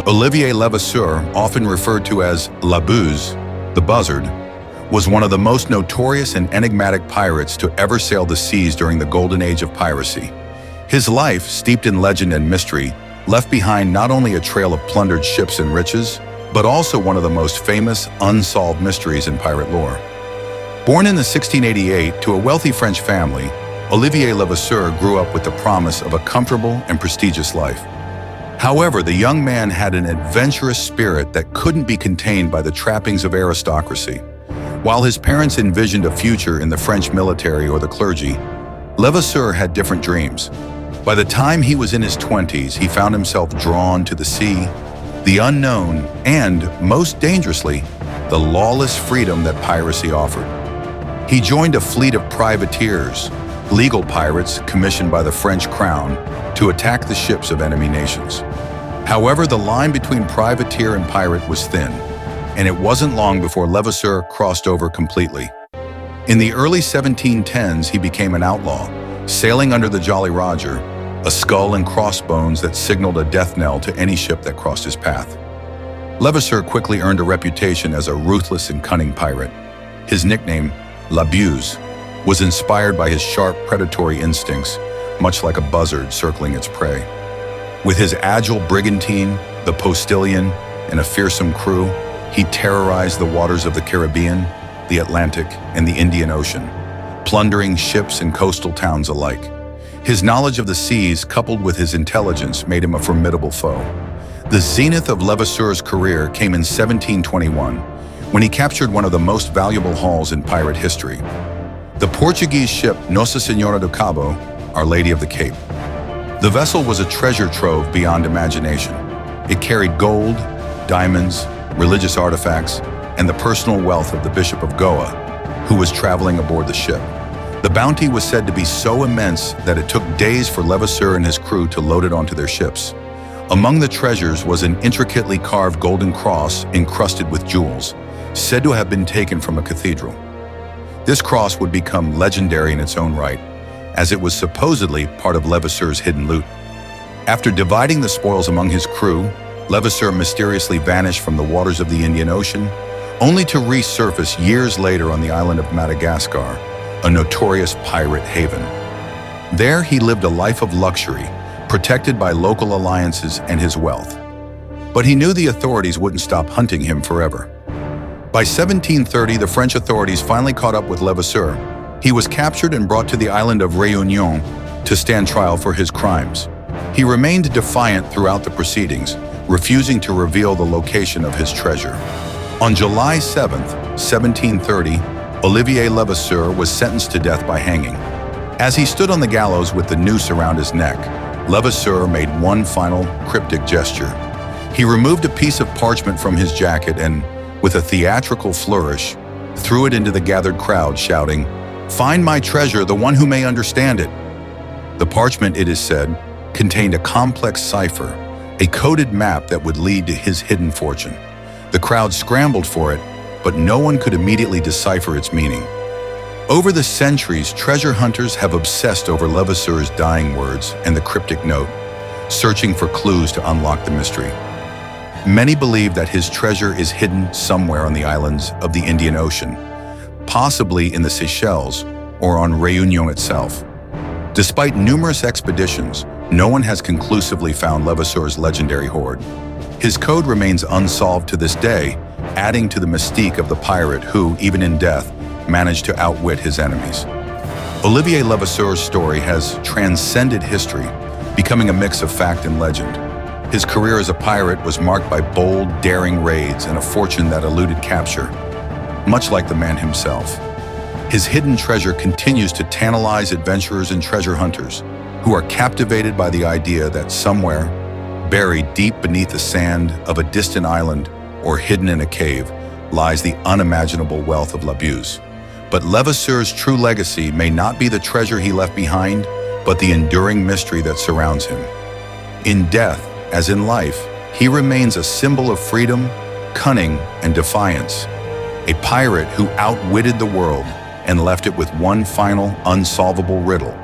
Olivier Levasseur, often referred to as La Buse, the Buzzard, was one of the most notorious and enigmatic pirates to ever sail the seas during the golden age of piracy. His life, steeped in legend and mystery, left behind not only a trail of plundered ships and riches, but also one of the most famous unsolved mysteries in pirate lore. Born in 1688 to a wealthy French family, Olivier Levasseur grew up with the promise of a comfortable and prestigious life. However, the young man had an adventurous spirit that couldn't be contained by the trappings of aristocracy. While his parents envisioned a future in the French military or the clergy, Levasseur had different dreams. By the time he was in his 20s, he found himself drawn to the sea, the unknown, and, most dangerously, the lawless freedom that piracy offered. He joined a fleet of privateers, legal pirates commissioned by the French crown to attack the ships of enemy nations. However, the line between privateer and pirate was thin, and it wasn't long before Levasseur crossed over completely. In the early 1710s, he became an outlaw, sailing under the Jolly Roger, a skull and crossbones that signaled a death knell to any ship that crossed his path. Levasseur quickly earned a reputation as a ruthless and cunning pirate. His nickname, La Buse, was inspired by his sharp predatory instincts, much like a buzzard circling its prey. With his agile brigantine, the Postilion, and a fearsome crew, he terrorized the waters of the Caribbean, the Atlantic, and the Indian Ocean, plundering ships and coastal towns alike. His knowledge of the seas, coupled with his intelligence, made him a formidable foe. The zenith of Levasseur's career came in 1721, when he captured one of the most valuable hauls in pirate history. The Portuguese ship Nossa Senhora do Cabo, Our Lady of the Cape. The vessel was a treasure trove beyond imagination. It carried gold, diamonds, religious artifacts, and the personal wealth of the Bishop of Goa, who was traveling aboard the ship. The bounty was said to be so immense that it took days for Levasseur and his crew to load it onto their ships. Among the treasures was an intricately carved golden cross encrusted with jewels, said to have been taken from a cathedral. This cross would become legendary in its own right, as it was supposedly part of Levasseur's hidden loot. After dividing the spoils among his crew, Levasseur mysteriously vanished from the waters of the Indian Ocean, only to resurface years later on the island of Madagascar, a notorious pirate haven. There he lived a life of luxury, protected by local alliances and his wealth. But he knew the authorities wouldn't stop hunting him forever. By 1730, the French authorities finally caught up with Levasseur. He was captured and brought to the island of Réunion to stand trial for his crimes. He remained defiant throughout the proceedings, refusing to reveal the location of his treasure. On July 7, 1730, Olivier Levasseur was sentenced to death by hanging. As he stood on the gallows with the noose around his neck, Levasseur made one final cryptic gesture. He removed a piece of parchment from his jacket and, with a theatrical flourish, threw it into the gathered crowd, shouting, "Find my treasure, the one who may understand it." The parchment, it is said, contained a complex cipher, a coded map that would lead to his hidden fortune. The crowd scrambled for it, but no one could immediately decipher its meaning. Over the centuries, treasure hunters have obsessed over Levasseur's dying words and the cryptic note, searching for clues to unlock the mystery. Many believe that his treasure is hidden somewhere on the islands of the Indian Ocean, possibly in the Seychelles or on Réunion itself. Despite numerous expeditions, no one has conclusively found Levasseur's legendary hoard. His code remains unsolved to this day, adding to the mystique of the pirate who, even in death, managed to outwit his enemies. Olivier Levasseur's story has transcended history, becoming a mix of fact and legend. His career as a pirate was marked by bold, daring raids and a fortune that eluded capture, much like the man himself. His hidden treasure continues to tantalize adventurers and treasure hunters who are captivated by the idea that somewhere, buried deep beneath the sand of a distant island or hidden in a cave, lies the unimaginable wealth of La Buse. But Levasseur's true legacy may not be the treasure he left behind, but the enduring mystery that surrounds him. In death, as in life, he remains a symbol of freedom, cunning, and defiance. A pirate who outwitted the world and left it with one final, unsolvable riddle: